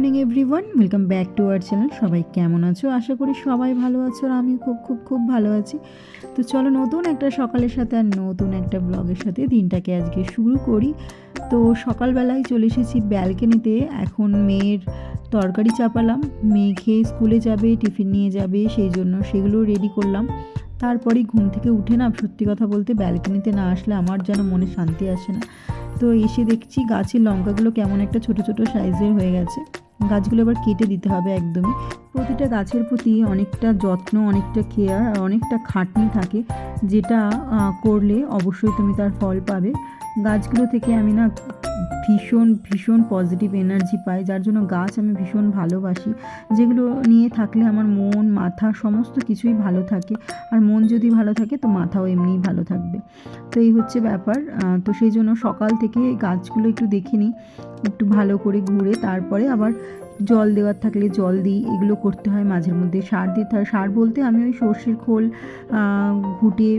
Morning everyone, welcome back to our channel. সবাই কেমন আছো? আশা করি সবাই ভালো আছো আর আমি খুব ভালো আছি। তো চলো নতুন একটা সকালের সাথে আর নতুন একটা ব্লগের সাথে দিনটাকে আজকে শুরু করি। তো সকালবেলায় চলে এসেছি ব্যালকনিতে। এখন মেয়ের তরকারি চাপালাম। মেয়ে খেয়ে স্কুলে যাবে, টিফিন নিয়ে যাবে, সেই জন্য সেগুলো রেডি করলাম। তারপরেই ঘুম থেকে উঠে না, সত্যি কথা বলতে ব্যালকনিতে না আসলে আমার যেন মনে শান্তি আসে না। তো এসে দেখছি গাছের লঙ্কাগুলো কেমন একটা ছোট ছোট সাইজের হয়ে গেছে। গাছগুলো এবার কেটে দিতে হবে একদমই। প্রতিটা গাছের প্রতি অনেকটা যত্ন, অনেকটা কেয়ার আর অনেকটা খাটনি থাকে, যেটা করলে অবশ্যই তুমি তার ফল পাবে। গাছগুলো থেকে আমি না ভীষণ পজিটিভ এনার্জি পাই, যার জন্য গাছ আমি ভীষণ ভালোবাসি। যেগুলো নিয়ে থাকলে আমার মন মাথা সমস্ত কিছুই ভালো থাকে, আর মন যদি ভালো থাকে তো মাথাও এমনিই ভালো থাকবে। তো এই হচ্ছে ব্যাপার। তো সেই জন্য সকাল থেকে গাছগুলো একটু দেখে নিই, একটু ভালো করে ঘুরে তারপরে আবার জল দেওয়ার থাকলে জল দিই। এগুলো করতে হয় মাঝের মধ্যে। সার দিতে হয়, সার বলতে আমি ওই সর্ষের খোল ঘুটে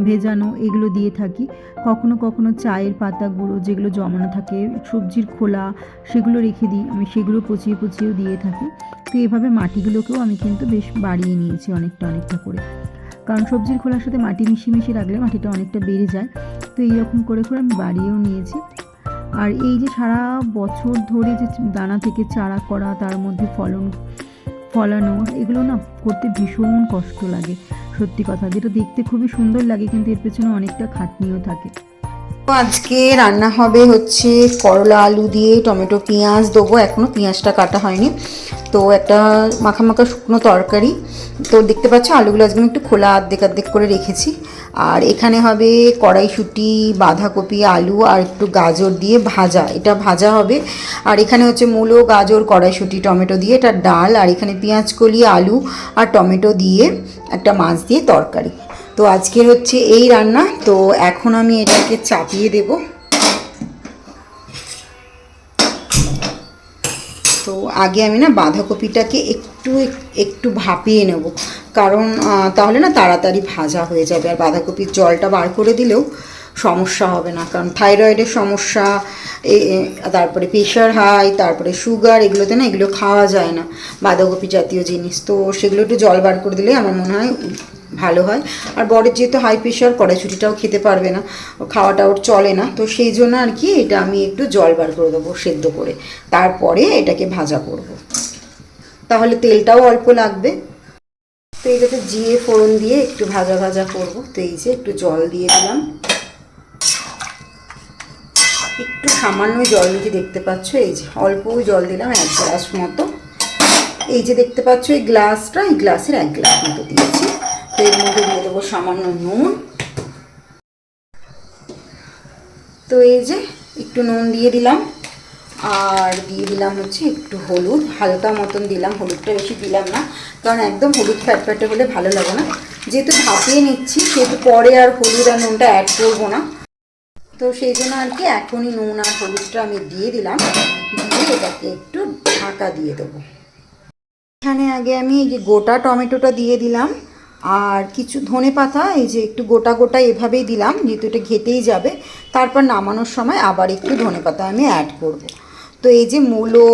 ভেজানো এগুলো দিয়ে থাকি। কখনো কখনো চায়ের পাতা গুঁড়ো যেগুলো জমানো থাকে, সবজির খোলা, সেগুলো রেখে দিই আমি, সেগুলো পচিয়েও দিয়ে থাকি। তো এভাবে মাটিগুলোকেও আমি কিন্তু বেশ বাড়িয়ে নিয়েছি অনেকটা করে, কারণ সবজির খোলার সাথে মাটি মিশিয়ে রাখলে মাটিটা অনেকটা বেড়ে যায়। তো এইরকম করে আমি বাড়িয়েও নিয়েছি। আর এই যে সারা বছর ধরে যে দানা থেকে চারা করা, তার মধ্যে ফলানো, এগুলো না করতে ভীষণ কষ্ট লাগে। সত্যি কথা, যেটা দেখতে খুবই সুন্দর লাগে কিন্তু এর পেছনে অনেকটা খাটনিও থাকে। আজকে রান্না হবে হচ্ছে করলা আলু দিয়ে টমেটো পেঁয়াজ দেবো, এখনও পেঁয়াজটা কাটা হয়নি। তো একটা মাখা শুকনো তরকারি। তো দেখতে পাচ্ছ আলুগুলো আজকে আমি একটু খোলা আর্ধেক করে রেখেছি। আর এখানে হবে কড়াইশুঁটি, বাঁধাকপি, আলু আর একটু গাজর দিয়ে ভাজা, এটা ভাজা হবে। আর এখানে হচ্ছে মূলো, গাজর, কড়াইশুঁটি, টমেটো দিয়ে এটা ডাল। আর এখানে পেঁয়াজ কলি, আলু আর টমেটো দিয়ে একটা মাছ দিয়ে তরকারি। তো আজকের হচ্ছে এই রান্না। তো এখন আমি এটাকে চাপিয়ে দেব। তো আগে আমি না বাঁধাকপিটাকে একটু ভাপিয়ে নেব, কারণ তাহলে না তাড়াতাড়ি ভাজা হয়ে যাবে। আর বাঁধাকপির জলটা বার করে দিলেও সমস্যা হবে না, কারণ থাইরয়েডের সমস্যা, তারপরে প্রেশার হাই, তারপরে সুগার, এগুলোতে না এগুলো খাওয়া যায় না বাঁধাকপি জাতীয় জিনিস। তো সেগুলো একটু জল বার করে দিলে আমার মনে হয় ভালো হয়। আর বরের যেহেতু হাই প্রেশার, কড়াইশুঁটিটাও খেতে পারবে না, খাওয়াটা ওর চলে না। তো সেই জন্য আর কি এটা আমি একটু জল বার করে দেবো সেদ্ধ করে, তারপরে এটাকে ভাজা করব। তাহলে তেলটাও অল্প লাগবে। তো এটাতে জিরে ফোড়ন দিয়ে একটু ভাজা করব। তো এই যে একটু জল দিয়ে দিলাম, একটু সামান্য জল দিতে, দেখতে পাচ্ছ এই যে অল্প জল দিলাম, 1 গ্লাস মতো। এই যে দেখতে পাচ্ছ এই গ্লাসটা, এই গ্লাসের 1 গ্লাস মতো দিয়েছি। তো এর মধ্যে দিয়ে দেবো সামান্য নুন। তো এই যে একটু নুন দিয়ে দিলাম, আর দিয়ে দিলাম হচ্ছে একটু হলুদ, হালকা মতন দিলাম, হলুদটা বেশি দিলাম না, কারণ একদম হলুদ ফ্যাটফ্যাটে হলে ভালো লাগে না। যেহেতু ভাপিয়ে নিচ্ছি সেহেতু পরে আর হলুদ আর নুনটা অ্যাড করবো না। তো সেই জন্য আর কি এখনই নুন আর হলুদটা আমি দিয়ে দিলাম, দিয়ে এটাকে একটু ঢাকা দিয়ে দেবো। এখানে আগে আমি এই যে গোটা টমেটোটা দিয়ে দিলাম, আর কিছু ধনেপাতা এই যে একটু গোটা এভাবেই দিলাম, যেহেতু এটা ঘেটেই যাবে। তারপর নামানোর সময় আবার একটু ধনেপাতা আমি অ্যাড করব। তো এই যে মূলো,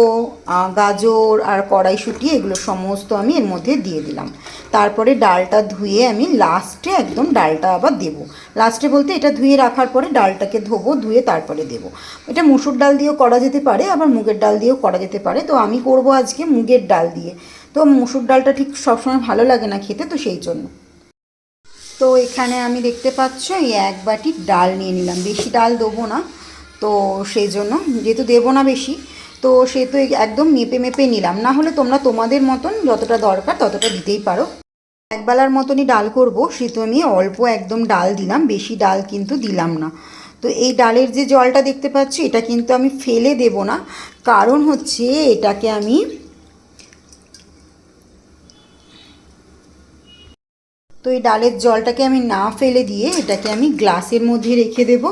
গাজর আর কড়াইশুঁটি এগুলো সমস্ত আমি এর মধ্যে দিয়ে দিলাম। তারপরে ডালটা ধুয়ে আমি লাস্টে একদম ডালটা আবার দেবো। লাস্টে বলতে এটা ধুয়ে রাখার পরে ডালটাকে ধোবো, ধুয়ে তারপরে দেবো। এটা মুসুর ডাল দিয়েও করা যেতে পারে, আবার মুগের ডাল দিয়েও করা যেতে পারে। তো আমি করব আজকে মুগের ডাল দিয়ে। তো মুসুর ডালটা ঠিক সবসময় ভালো লাগে না খেতে, তো সেই জন্য। তো এখানে আমি দেখতে পাচ্ছ এই 1 বাটি ডাল নিয়ে নিলাম, বেশি ডাল দেবো না। তো সেই জন্য যেহেতু দেবো না বেশি, তো সে তো একদম মেপে নিলাম। না হলে তোমরা তোমাদের মতন যতটা দরকার ততটা দিতেই পারো। একবেলার মতনই ডাল করব, সেহেতু আমি অল্প একদম ডাল দিলাম, বেশি ডাল কিন্তু দিলাম না। তো এই ডালের যে জলটা দেখতে পাচ্ছি এটা কিন্তু আমি ফেলে দেব না, কারণ হচ্ছে এটাকে আমি তো এই ডালের জলটাকে আমি না ফেলে দিয়ে এটাকে আমি গ্লাসের মধ্যে রেখে দেব।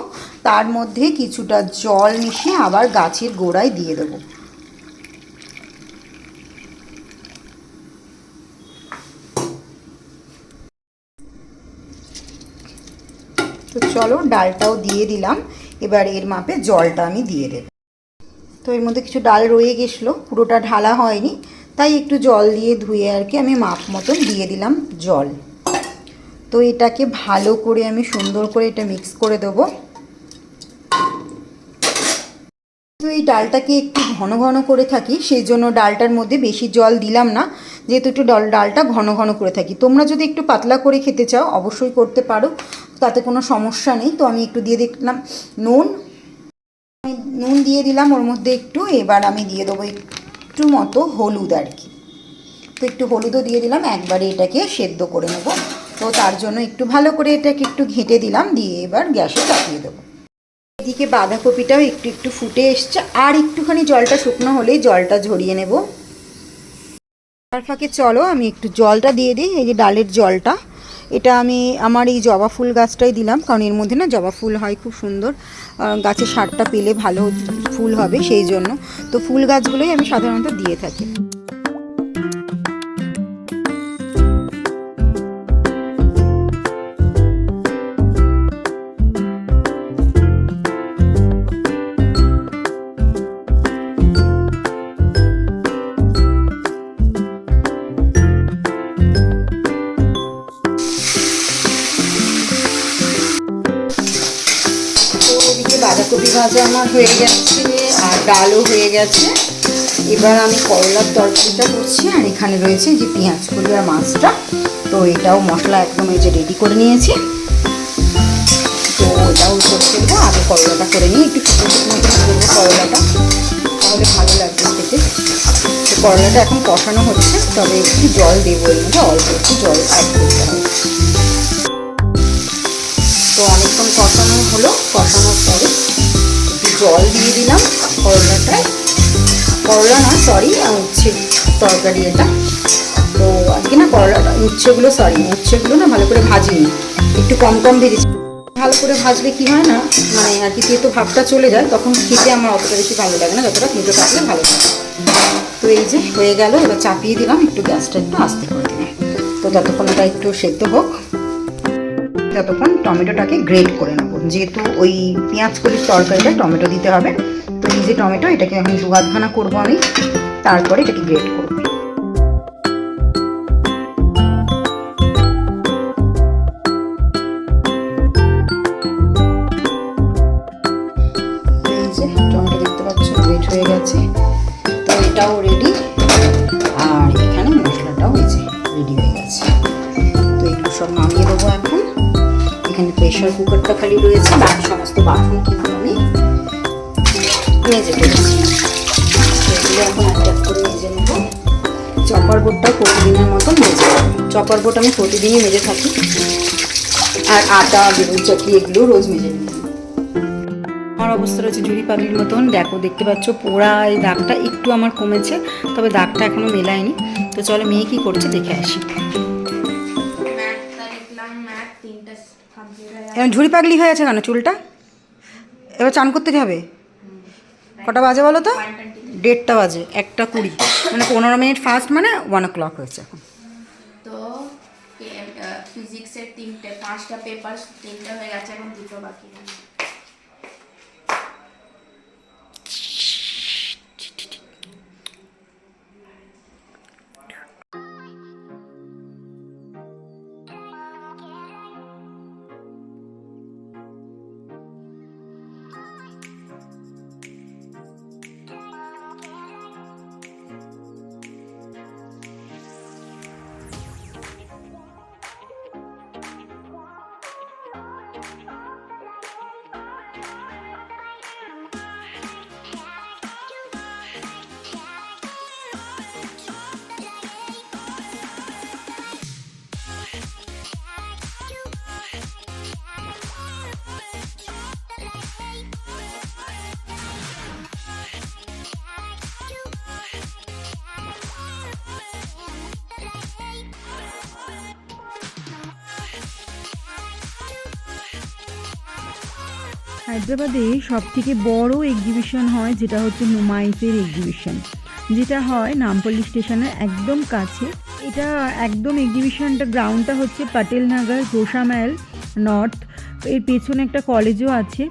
তার মধ্যে কিছুটা জল মিশিয়ে আবার গাছের গোড়ায় দিয়ে দেব। তো চলো ডালটাও দিয়ে দিলাম, এবার এর মাপে জলটা আমি দিয়ে দেব। তো এর মধ্যে কিছু ডাল রয়ে গেছিলো, পুরোটা ঢালা হয়নি, তাই একটু জল দিয়ে ধুয়ে আর কি আমি মাপ মতন দিয়ে দিলাম জল। তো এটাকে ভালো করে আমি সুন্দর করে এটা মিক্স করে দেবো। তো এই ডালটাকে একটু ঘন ঘন করে থাকি, সেই জন্য ডালটার মধ্যে বেশি জল দিলাম না, যেহেতু একটু ডালটা ঘন ঘন করে থাকি। তোমরা যদি একটু পাতলা করে খেতে চাও অবশ্যই করতে পারো, তাতে কোনো সমস্যা নেই। তো আমি একটু দিয়ে দেখলাম নুন দিয়ে দিলাম ওর মধ্যে একটু। এবার আমি দিয়ে দেবো একটু মতো হলুদ আর কি। তো একটু হলুদও দিয়ে দিলাম, একবারে এটাকে সেদ্ধ করে নেব। তো তার জন্য একটু ভালো করে এটাকে একটু ঘেঁটে দিলাম, দিয়ে এবার গ্যাসে চাপিয়ে দেবো। এদিকে বাঁধাকপিটাও একটু একটু ফুটে এসছে, আর একটুখানি জলটা শুকনো হলেই জলটা ঝরিয়ে নেব। তার ফাঁকে চলো আমি একটু জলটা দিয়ে দিই। এই যে ডালের জলটা, এটা আমি আমার এই জবা ফুল গাছটাই দিলাম, কারণ এর মধ্যে না জবা ফুল হয় খুব সুন্দর, গাছের সারটা পেলে ভালো ফুল হবে সেই জন্য। তো ফুল গাছগুলোই আমি সাধারণত দিয়ে থাকি। বাঁধাকপি ভাজা আমার হয়ে গেছে আর ডালও হয়ে গেছে। এবার আমি করলার তরকারিটা করছি, আর এখানে রয়েছে যে পেঁয়াজ কলি আর মাছটা। তো এটাও মশলা একদম এই যে রেডি করে নিয়েছি। তো ওটাও করতে দেবো, আগে করলাটা করে নিই, একটু শুকনো শুকনো করবো করলাটা, তাহলে ভালো লাগবে খেতে। তো করলাটা এখন কষানো হচ্ছে, তবে একটু জল দেবো, এর মধ্যে অল্প একটু জল অ্যাড করতে হবে। তো অনেকক্ষণ কষানো হলো, কষানোর পরে একটু জল দিয়ে দিলাম করলাটায়, করলা না সরি উচ্ছে তরকারি এটা। তো আজকে না করলাটা উচ্ছেগুলো না ভালো করে ভাজিনি, একটু কম কম ভেজেছি। ভালো করে ভাজলে কি হয় না, মানে আর কি তেতো ভাবটা চলে যায়, তখন খেতে আমার অতটা বেশি ভালো লাগে না, যতটা তেতো থাকলে ভালো লাগে। তো এই যে হয়ে গেল, এবার চাপিয়ে দিলাম, একটু গ্যাসটা একটু আস্তে করে দিলাম। তো ততক্ষণ ওটা একটু সেদ্ধ হোক, ততক্ষণ টমেটোটাকে গ্রেট করে নেবো, যেহেতু ওই পেঁয়াজ কলির তরকারিটা টমেটো দিতে হবে। তো এই যে টমেটো, এটাকে এখন দু আধখানা করবো আমি, তারপরে এটাকে গ্রেট করবো। এই যে টমেটো দেখতে পাচ্ছ গ্রেট হয়ে গেছে, তো এটাও রেডি, আর এখানে মশলাটাও এই যে রেডি হয়ে গেছে। তো এগুলো সব নামিয়ে দেবো এখন। এখানে প্রেশার কুকারটা খালি রয়েছে, বাকি সমস্ত বাসন কিন্তু আমি মেজে ফেলেছি। এগুলো এখন একটা করে মেজে নেব। চপার বোর্ডটা প্রতিদিনের মতন মেজে নেব। চপার বোর্ড আমি প্রতিদিনই মেজে থাকি, আর আটা বেগুন চটকি এগুলো রোজ মেজে নিই। আমার অবস্থা রয়েছে ঝুড়ি পাগলির মতন, দেখতে পাচ্ছ পোড়া এই দাগটা একটু আমার কমেছে, তবে দাগটা এখনো মেলায়নি। তো চলো মেয়ে কি করছে দেখে আসি। এবার ঝুড়ি পাগলি হয়ে আছে কেন চুলটা? এবার চান করতে যাবে? কটা বাজে বলো তো? 1:30 বাজে, 1:20, মানে 15 মিনিট ফাস্ট, মানে 1 o'clock হয়েছে এখন। তো ফিজিক্সের 5টা পেপার 3টা হয়ে গেছে, এখন 2টো বাকি। হায়দ্রাবাদে সবথেকে বড় এক্সিবিশন হয়, যেটা হচ্ছে নুমাইসের এক্সিবিশন, যেটা হয় নামপল্লী স্টেশনের একদম কাছে। এটা একদম এক্সিবিশনটা গ্রাউন্ডটা হচ্ছে পটেল নগর, গোসামেল নর্থ এর পেছনে একটা কলেজও আছে,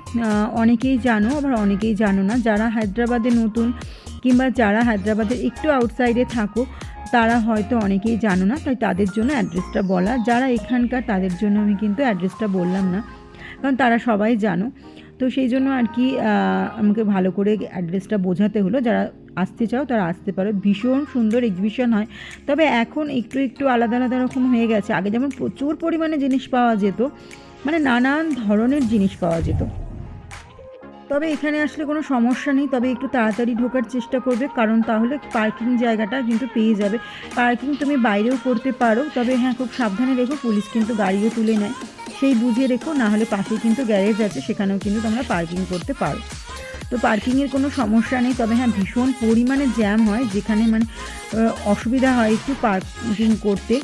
অনেকেই জানো আবার অনেকেই জানো না। যারা হায়দ্রাবাদে নতুন কিংবা যারা হায়দ্রাবাদের একটু আউটসাইডে থাকো তারা হয়তো অনেকেই জানো না, তাই তাদের জন্য অ্যাড্রেসটা বলা। যারা এখানকার তাদের জন্য আমি কিন্তু অ্যাড্রেসটা বললাম না, কারণ তারা সবাই জানো। তো সেই জন্য আর কি আমাকে ভালো করে অ্যাড্রেসটা বোঝাতে হলো। যারা আসতে চাও তারা আসতে পারো। ভীষণ সুন্দর এক্সিবিশন হয়, তবে এখন একটু একটু আলাদা আলাদা রকম হয়ে গেছে। আগে যেমন প্রচুর পরিমাণে জিনিস পাওয়া যেত, মানে নানান ধরনের জিনিস পাওয়া যেত। তবে এখানে আসলে কোনো সমস্যা নেই, তবে একটু তাড়াতাড়ি ঢোকার চেষ্টা করবে, কারণ তাহলে পার্কিং জায়গাটা কিন্তু পেয়ে যাবে। পার্কিং তুমি বাইরেও করতে পারো, তবে হ্যাঁ খুব সাবধানে রেখো, পুলিশ কিন্তু গাড়িও তুলে নেয়, সেই বুঝে রেখো। না হলে পাশে কিন্তু গ্যারেজ আছে, সেখানেও কিন্তু তোমরা পার্কিং করতে পারো। তো পার্কিংয়ের কোনো সমস্যা নেই, তবে হ্যাঁ ভীষণ পরিমাণে জ্যাম হয়, যেখানে মানে অসুবিধা হয় একটু পার্কিং করতে।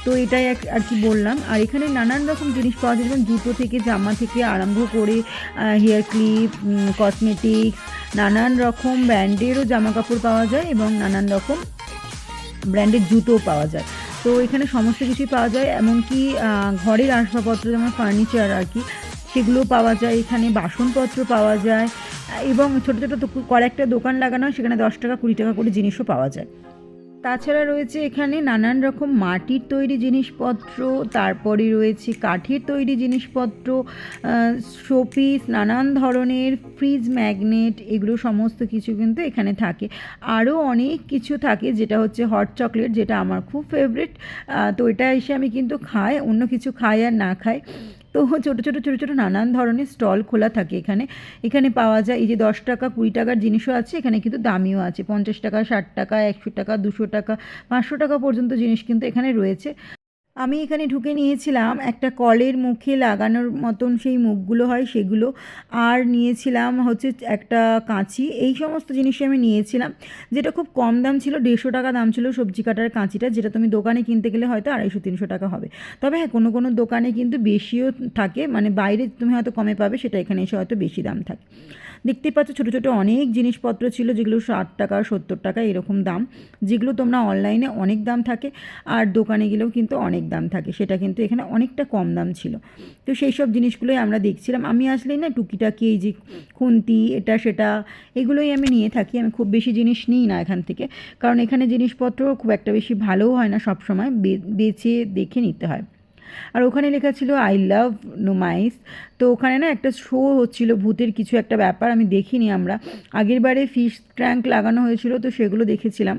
তো এটাই আর কি বললাম। আর এখানে নানান রকম জিনিস পাওয়া যায়, যেমন জুতো থেকে জামা থেকে আরম্ভ করে হেয়ার ক্লিপ, কসমেটিক্স, নানান রকম ব্র্যান্ডেরও জামা কাপড় পাওয়া যায় এবং নানান রকম ব্র্যান্ডের জুতোও পাওয়া যায়। তো এখানে সমস্ত কিছুই পাওয়া যায়, এমনকি ঘরের আসবাবপত্র যেমন ফার্নিচার আর কি, সেগুলো পাওয়া যায় এখানে। বাসনপত্র পাওয়া যায় এবং ছোটো ছোটো কয়েকটা দোকান লাগানো হয়, সেখানে 10 টাকা 20 টাকা করে জিনিসও পাওয়া যায়। তাছাড়া রয়েছে এখানে নানান রকম মাটির তৈরি জিনিসপত্র, তারপরে রয়েছে কাঠের তৈরি জিনিসপত্র, শোপিস, নানান ধরনের ফ্রিজ ম্যাগনেট, এগুলো সমস্ত কিছু কিন্তু এখানে থাকে। আরও অনেক কিছু থাকে, যেটা হচ্ছে হট চকলেট, যেটা আমার খুব ফেভারিট। তো এটা এসে আমি কিন্তু খাই, অন্য কিছু খাই আর না খাই। তো ছোটো ছোটো ছোটো ছোটো নানান ধরনের স্টল খোলা থাকে এখানে। এখানে পাওয়া যায় এই যে 10 টাকা 20 টাকার জিনিসও আছে, এখানে কিন্তু দামিও আছে, 50 টাকা, 60 টাকা, 100 টাকা, 200 টাকা, 500 টাকা পর্যন্ত জিনিস কিন্তু এখানে রয়েছে। আমি এখানে ঢুকে নিয়েছিলাম একটা কলের মুখে লাগানোর মতন সেই মুখগুলো হয় সেগুলো, আর নিয়েছিলাম হচ্ছে একটা কাঁচি। এই সমস্ত জিনিসই আমি নিয়েছিলাম, যেটা খুব কম দাম ছিল, 150 টাকা দাম ছিল সবজি কাটার কাঁচিটা, যেটা তুমি দোকানে কিনতে গেলে হয়তো 250-300 টাকা হবে। তবে হ্যাঁ কোনো কোনো দোকানে কিন্তু বেশিও থাকে, মানে বাইরে তুমি হয়তো কমে পাবে, সেটা এখানে এসে হয়তো বেশি দাম থাকে। দেখতে পাচ্ছ ছোটো ছোটো অনেক জিনিসপত্র ছিল, যেগুলো 60 টাকা 70 টাকা এরকম দাম, যেগুলো তোমরা অনলাইনে অনেক দাম থাকে আর দোকানে গেলেও কিন্তু অনেক দাম থাকে, সেটা কিন্তু এখানে অনেকটা কম দাম ছিল। তো সেই সব জিনিসগুলোই আমরা দেখছিলাম। আমি আসলেই না টুকিটাকি এই যে খুন্তি এটা সেটা এগুলোই আমি নিয়ে থাকি। আমি খুব বেশি জিনিস নিই না এখান থেকে, কারণ এখানে জিনিসপত্র খুব একটা বেশি ভালোও হয় না, সব সময় বেছে দেখে নিতে হয়। আর ওখানে লেখা ছিল আই লাভ নোমাইস। তো ওখানে না একটা শো হচ্ছিল, ভূতের কিছু একটা ব্যাপার, আমি দেখিনি। আমরা আগের বারে ফিশ ট্যাঙ্ক লাগানো হয়েছিল, তো সেগুলো দেখেছিলাম।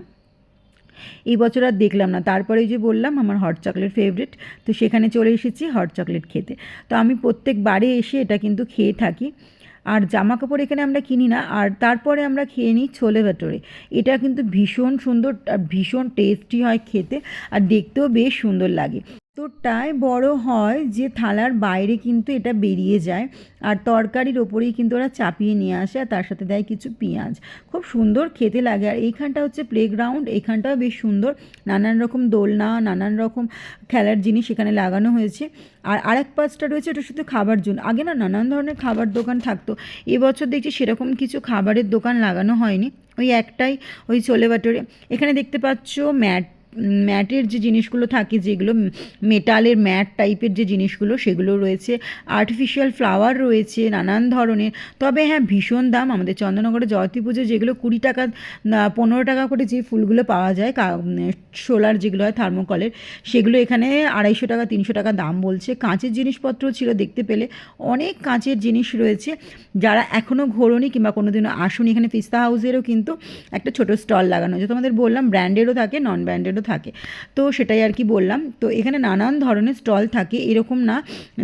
এই বছর আর দেখলাম না। তারপরে যে বললাম আমার হট চকলেট ফেভারিট, তো সেখানে চলে এসেছি হট চকলেট খেতে। তো আমি প্রত্যেকবারে এসে এটা কিন্তু খেয়ে থাকি। আর জামা কাপড় এখানে আমরা কিনি না। আর তারপরে আমরা খেয়ে নিই ছোলে ভাটোরে। এটা কিন্তু ভীষণ সুন্দর আর ভীষণ টেস্টি হয় খেতে, আর দেখতেও বেশ সুন্দর লাগে। এতটাই বড় হয় যে থালার বাইরে কিন্তু এটা বেরিয়ে যায়, আর তরকারির ওপরেই কিন্তু ওরা চাপিয়ে নিয়ে আসে, আর তার সাথে দেয় কিছু পেঁয়াজ। খুব সুন্দর খেতে লাগে। আর এইখানটা হচ্ছে প্লেগ্রাউন্ড, এইখানটাও বেশ সুন্দর, নানান রকম দোলনা, নানান রকম খেলার জিনিস এখানে লাগানো হয়েছে। আর আরেক পাশটা রয়েছে, ওটা শুধু খাবার জন্য। আগে না নানান ধরনের খাবার দোকান থাকতো, এবছর দেখছি সেরকম কিছু খাবারের দোকান লাগানো হয়নি, ওই একটাই, ওই ছোলে ভাটোরে। এখানে দেখতে পাচ্ছ ম্যাটের যে জিনিসগুলো থাকে, যেগুলো মেটালের ম্যাট টাইপের যে জিনিসগুলো, সেগুলো রয়েছে। আর্টিফিশিয়াল ফ্লাওয়ার রয়েছে নানান ধরনের, তবে হ্যাঁ ভীষণ দাম। আমাদের চন্দননগরে জয়তী পুজো যেগুলো 20 টাকা 15 টাকা করে যে ফুলগুলো পাওয়া যায়, সোলার যেগুলো হয় থার্মোকলের, সেগুলো এখানে 250 টাকা 300 টাকা দাম বলছে। কাঁচের জিনিসপত্র ছিল, দেখতে পেলে অনেক কাঁচের জিনিস রয়েছে। যারা এখনও ঘোরোনি কিংবা কোনো দিনও আসুনি, এখানে পিস্তা হাউসেরও কিন্তু একটা ছোটো স্টল লাগানো হয়েছে। তোমাদের বললাম ব্র্যান্ডেরও থাকে, নন ব্র্যান্ডেরও থাকে, তো সেটাই আর কি বললাম। তো এখানে নানান ধরনের স্টল থাকে, এরকম না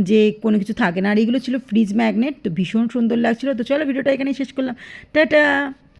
যে কোনো কিছু থাকে না। আর এগুলো ছিল ফ্রিজ ম্যাগনেট, তো ভীষণ সুন্দর লাগছিলো। তো চলো ভিডিওটা এখানেই শেষ করলাম, টাটা।